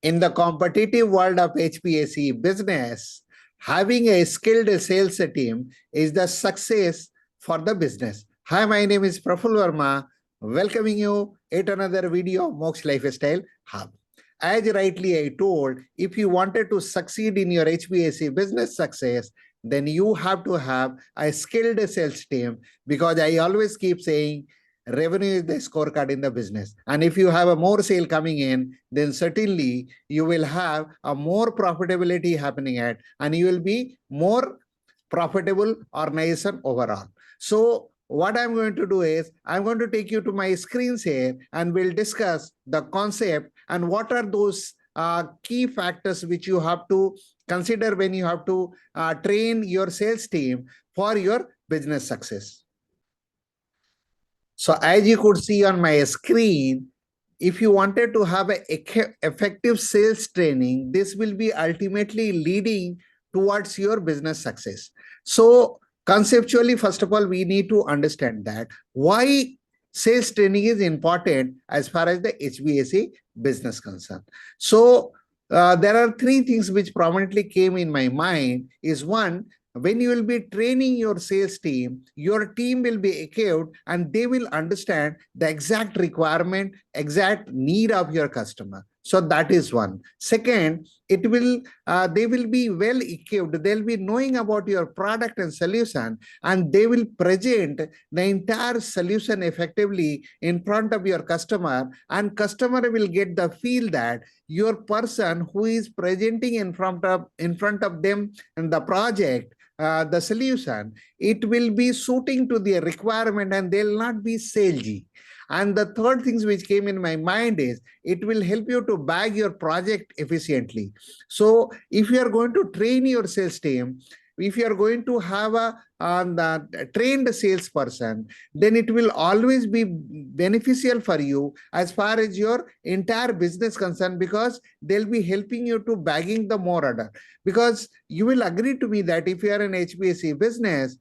In the competitive world of HVAC business, having a skilled sales team is the success for the business. Hi, my name is Praful Varma, welcoming you at another video of Moksh Lifestyle Hub. As rightly I told, if you wanted to succeed in your HVAC business success, then you have to have a skilled sales team, because I always keep saying revenue is the scorecard in the business. And if you have a more sale coming in, then certainly you will have a more profitability happening and you will be more profitable organization overall. So what I'm going to do is I'm going to take you to my screens here and we'll discuss the concept and what are those key factors which you have to consider when you have to train your sales team for your business success. So as you could see on my screen, if you wanted to have an effective sales training, this will be ultimately leading towards your business success. So conceptually, first of all, we need to understand that why sales training is important as far as the HVAC business concerned. So there are three things which prominently came in my mind. Is one, when you will be training your sales team, your team will be equipped and they will understand the exact requirement, exact need of your customer. So that is one. Second, they will be well equipped. They'll be knowing about your product and solution, and they will present the entire solution effectively in front of your customer, and customer will get the feel that your person who is presenting in front of them in the project, the solution, it will be suiting to their requirement and they'll not be salesy. And the third things which came in my mind is it will help you to bag your project efficiently. So if you are going to train your sales team, if you are going to have a trained salesperson, then it will always be beneficial for you as far as your entire business concerned, because they'll be helping you to bagging the more order. Because you will agree to me that if you are an HVAC business,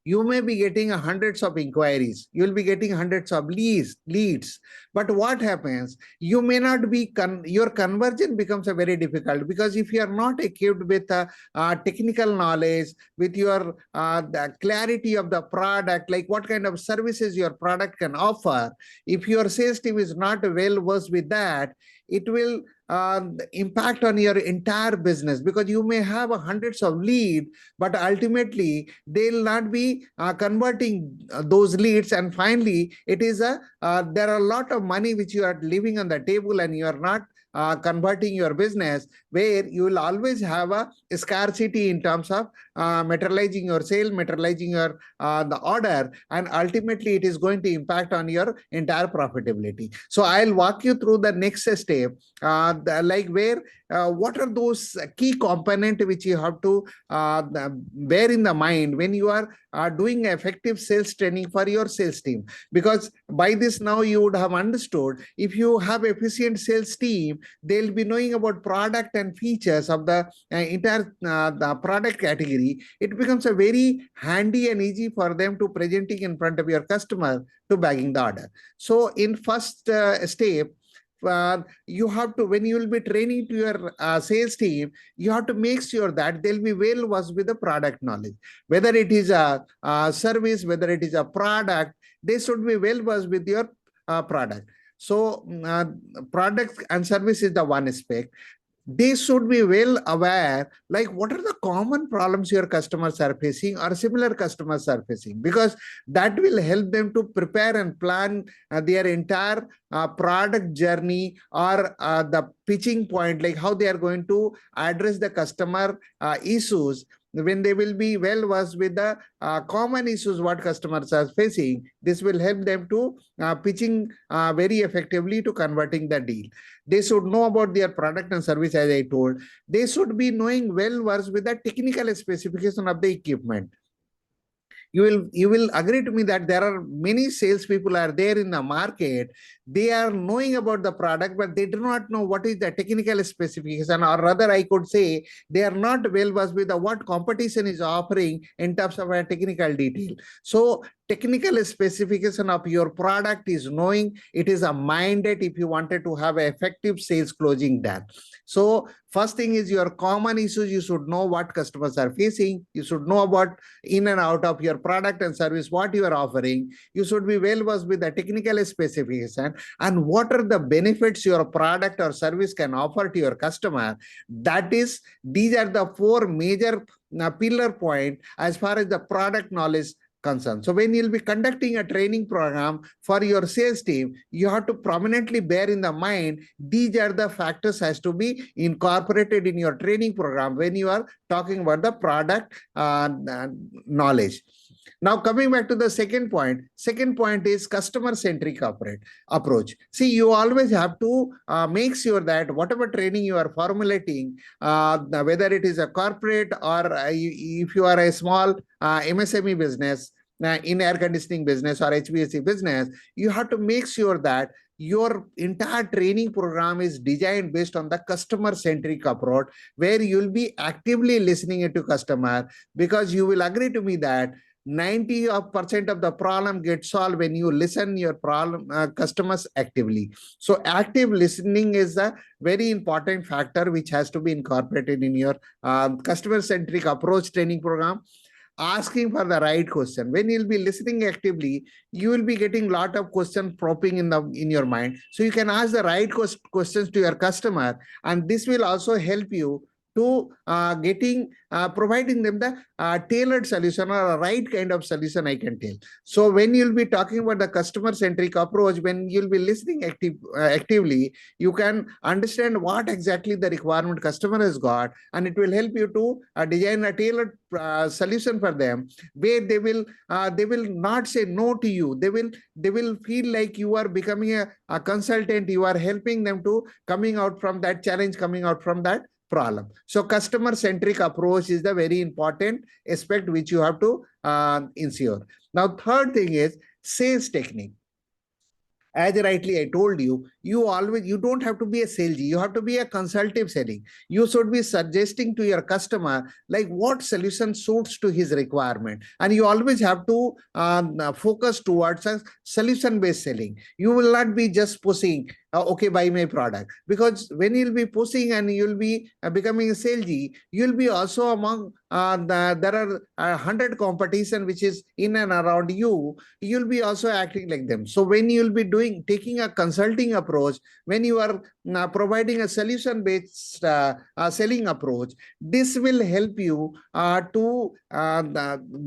you may be getting hundreds of inquiries, you will be getting hundreds of leads. But what happens, you may not be, your conversion becomes a very difficult, because if you are not equipped with technical knowledge, with your the clarity of the product, like what kind of services your product can offer, if your sales team is not well versed with that, it will impact on your entire business, because you may have hundreds of leads, but ultimately they'll not be converting those leads, and finally it is there are a lot of money which you are leaving on the table and you are not converting your business, where you will always have a scarcity in terms of materializing your sale, materializing your the order, and ultimately it is going to impact on your entire profitability. So I'll walk you through the next step, what are those key components which you have to bear in the mind when you are doing effective sales training for your sales team. Because by this now you would have understood, if you have efficient sales team, they'll be knowing about product and features of the entire the product category. It becomes a very handy and easy for them to presenting in front of your customer to bagging the order. So in first step, you have to, when you will be training to your sales team, you have to make sure that they'll be well versed with the product knowledge. Whether it is a service, whether it is a product, they should be well versed with your product. So product and service is the one aspect. They should be well aware, like what are the common problems your customers are facing or similar customers are facing, because that will help them to prepare and plan their entire product journey, or the pitching point, like how they are going to address the customer issues. When they will be well versed with the common issues what customers are facing, this will help them to pitching very effectively to converting the deal. They should know about their product and service, as I told. They should be knowing well versed with the technical specification of the equipment. You will agree to me that there are many salespeople are there in the market. They are knowing about the product, but they do not know what is the technical specification, or rather I could say they are not well versed with what competition is offering in terms of a technical detail. So technical specification of your product is knowing. It is a mandate if you wanted to have an effective sales closing done. So first thing is your common issues. You should know what customers are facing. You should know about in and out of your product and service, what you are offering. You should be well versed with the technical specification and what are the benefits your product or service can offer to your customer. That is, these are the four major pillar point as far as the product knowledge concern. So when you'll be conducting a training program for your sales team, you have to prominently bear in the mind these are the factors has to be incorporated in your training program when you are talking about the product knowledge. Now coming back to the second point is customer-centric approach. See, you always have to make sure that whatever training you are formulating, whether it is a corporate or if you are a small MSME business, in air conditioning business or HVAC business, you have to make sure that your entire training program is designed based on the customer-centric approach, where you'll be actively listening to customer, because you will agree to me that 90% of the problem gets solved when you listen your problem customers actively. So active listening is a very important factor which has to be incorporated in your customer-centric approach training program. Asking for the right question. When you'll be listening actively, you will be getting a lot of questions popping in your mind. So you can ask the right questions to your customer, and this will also help you to providing them the tailored solution or a right kind of solution, I can tell. So when you'll be talking about the customer-centric approach, when you'll be listening actively, you can understand what exactly the requirement customer has got, and it will help you to design a tailored solution for them, where they will not say no to you. They will feel like you are becoming a consultant. You are helping them to coming out from that challenge, coming out from that problem. So customer-centric approach is the very important aspect which you have to ensure. Now, third thing is sales technique. As rightly I told you, you don't have to be a salesy. You have to be a consultative selling. You should be suggesting to your customer like what solution suits to his requirement, and you always have to focus towards a solution-based selling. You will not be just pushing, okay, buy my product, because when you'll be pushing and you'll be becoming a salesy, you'll be also among there are 100 competition which is in and around you. You'll be also acting like them. So when you'll be taking a consulting approach, when you are providing a solution-based selling approach, this will help you to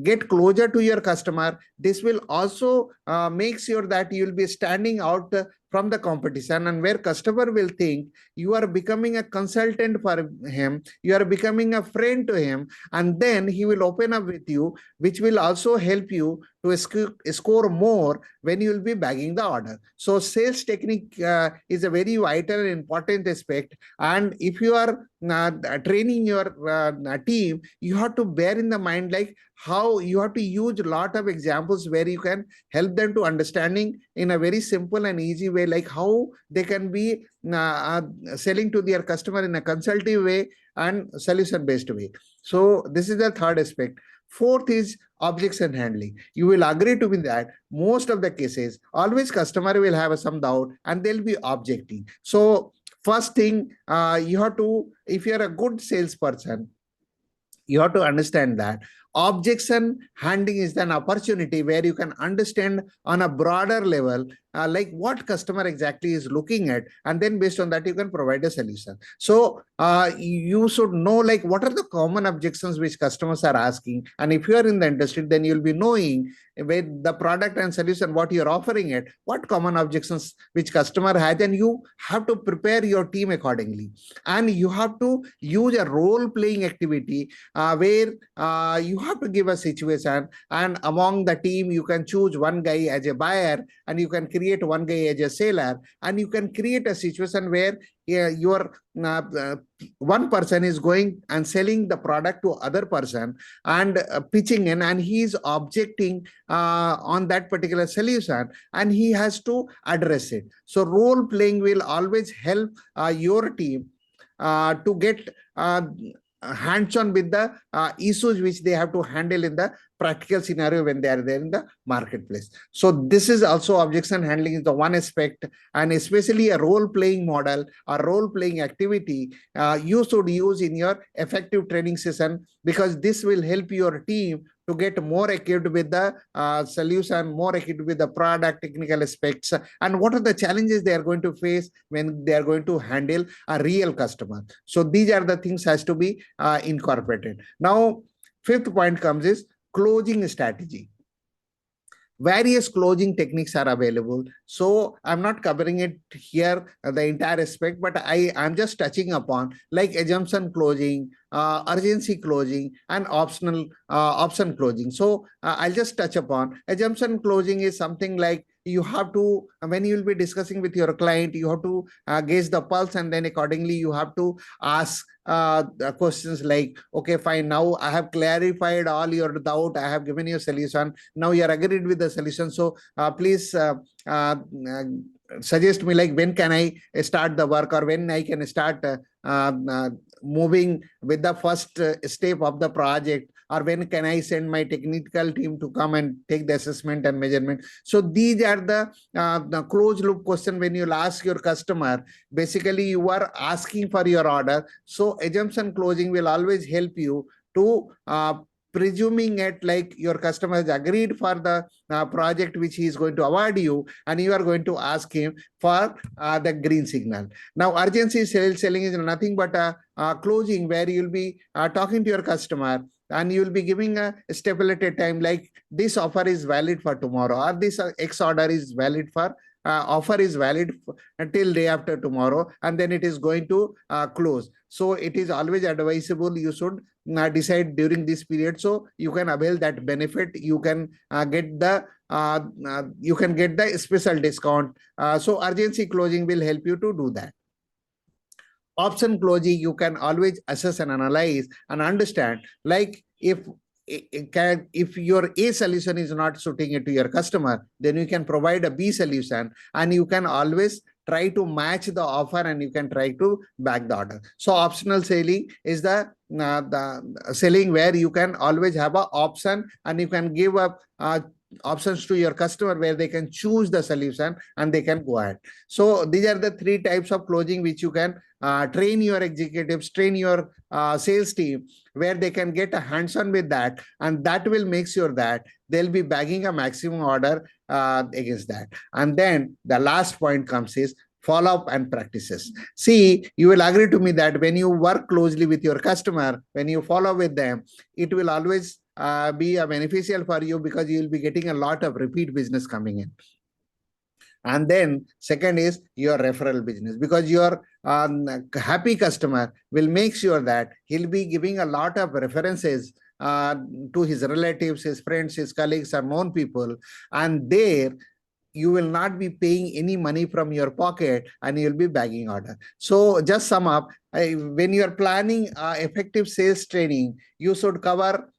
get closer to your customer. This will also make sure that you'll be standing out from the competition, and where customer will think you are becoming a consultant for him, you are becoming a friend to him, and then he will open up with you, which will also help you to score more when you will be bagging the order. So sales technique is a very vital and important aspect. And if you are training your team, you have to bear in the mind like how you have to use a lot of examples where you can help them to understanding in a very simple and easy way, like how they can be selling to their customer in a consultative way and solution-based way. So this is the third aspect. Fourth is objection handling. You will agree to me that most of the cases, always customer will have some doubt and they'll be objecting. So first thing, you have to, if you're a good salesperson, you have to understand that objection handling is an opportunity where you can understand on a broader level like what customer exactly is looking at, and then based on that you can provide a solution. So you should know like what are the common objections which customers are asking, and if you are in the industry, then you'll be knowing with the product and solution what you're offering it, what common objections which customer has, and you have to prepare your team accordingly. And you have to use a role-playing activity where you have to give a situation, and among the team you can choose one guy as a buyer and you can create one guy as a seller, and you can create a situation where your one person is going and selling the product to other person and pitching in, and he is objecting on that particular solution, and he has to address it. So role playing will always help your team to get hands-on with the issues which they have to handle in the practical scenario when they are there in the marketplace. So this is also objection handling is the one aspect, and especially a role playing model or role playing activity you should use in your effective training session, because this will help your team to get more equipped with the solution, more equipped with the product technical aspects, and what are the challenges they are going to face when they are going to handle a real customer. So these are the things has to be incorporated. Now, fifth point comes is closing strategy. Various closing techniques are available, so I'm not covering it here the entire aspect, but I'm just touching upon like assumption closing, urgency closing, and option closing. So I'll just touch upon assumption closing is something like you have to, when you will be discussing with your client, you have to gauge the pulse, and then accordingly you have to ask questions like, okay, fine, now I have clarified all your doubt, I have given you a solution, now you are agreed with the solution, so please uh, suggest me like when can I start the work, or when I can start moving with the first step of the project, or when can I send my technical team to come and take the assessment and measurement. So these are the closed loop question when you ask your customer. Basically, you are asking for your order. So assumption closing will always help you to presuming it like your customer has agreed for the project which he is going to award you, and you are going to ask him for the green signal. Now, urgency selling is nothing but a closing where you'll be talking to your customer, and you will be giving a stipulated time like this offer is valid for tomorrow, or this X order is valid for offer is valid until day after tomorrow, and then it is going to close. So it is always advisable you should decide during this period, so you can avail that benefit, you can get the special discount. So urgency closing will help you to do that. Option closing, you can always assess and analyze and understand, like if your A solution is not suiting it to your customer, then you can provide a B solution, and you can always try to match the offer, and you can try to back the order. So optional selling is the selling where you can always have an option, and you can give up options to your customer where they can choose the solution and they can go ahead. So these are the three types of closing which you can train your executives, train your sales team, where they can get a hands-on with that, and that will make sure that they'll be bagging a maximum order against that. And then the last point comes is follow-up and practices. See, you will agree to me that when you work closely with your customer, when you follow with them, it will always be a beneficial for you, because you will be getting a lot of repeat business coming in. And then second is your referral business, because your happy customer will make sure that he'll be giving a lot of references to his relatives, his friends, his colleagues, or known people, and there you will not be paying any money from your pocket, and you'll be bagging order. So just sum up, when you are planning effective sales training, you should cover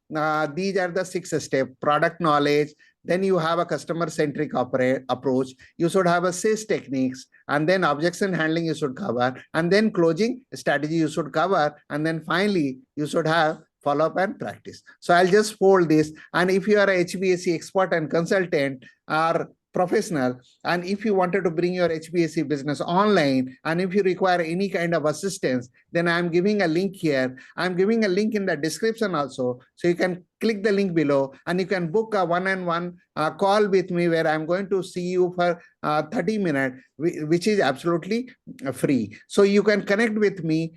these are the 6 steps: product knowledge, then you have a customer-centric approach, you should have a sales techniques, and then objection handling you should cover, and then closing strategy you should cover, and then finally you should have follow-up and practice. So I'll just fold this, and if you are a HVAC expert and consultant or professional, and if you wanted to bring your HVAC business online, and if you require any kind of assistance, then I'm giving a link here. I'm giving a link in the description also, so you can click the link below, and you can book a one-on-one call with me, where I'm going to see you for 30 minutes, which is absolutely free. So you can connect with me,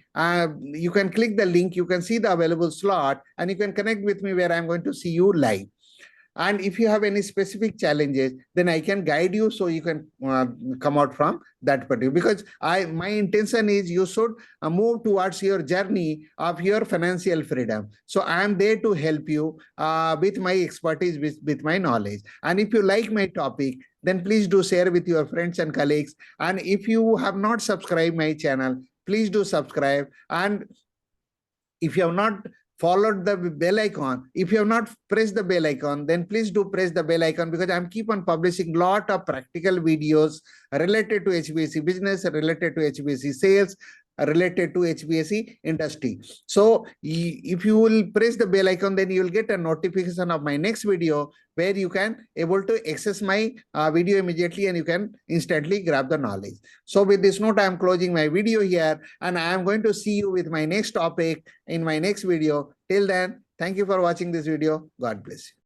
you can click the link, you can see the available slot, and you can connect with me where I'm going to see you live. And if you have any specific challenges, then I can guide you, so you can come out from that particular, because my intention is you should move towards your journey of your financial freedom. So I am there to help you with my expertise, with my knowledge. And if you like my topic, then please do share with your friends and colleagues. And if you have not subscribed my channel, please do subscribe. And if you have not followed the bell icon, if you have not pressed the bell icon, then please do press the bell icon, because I'm keep on publishing lot of practical videos related to HVAC business, related to HVAC sales, related to HVAC industry. So if you will press the bell icon, then you will get a notification of my next video where you can able to access my video immediately and you can instantly grab the knowledge. So with this note, I am closing my video here and I am going to see you with my next topic in my next video. Till then, thank you for watching this video. God bless you.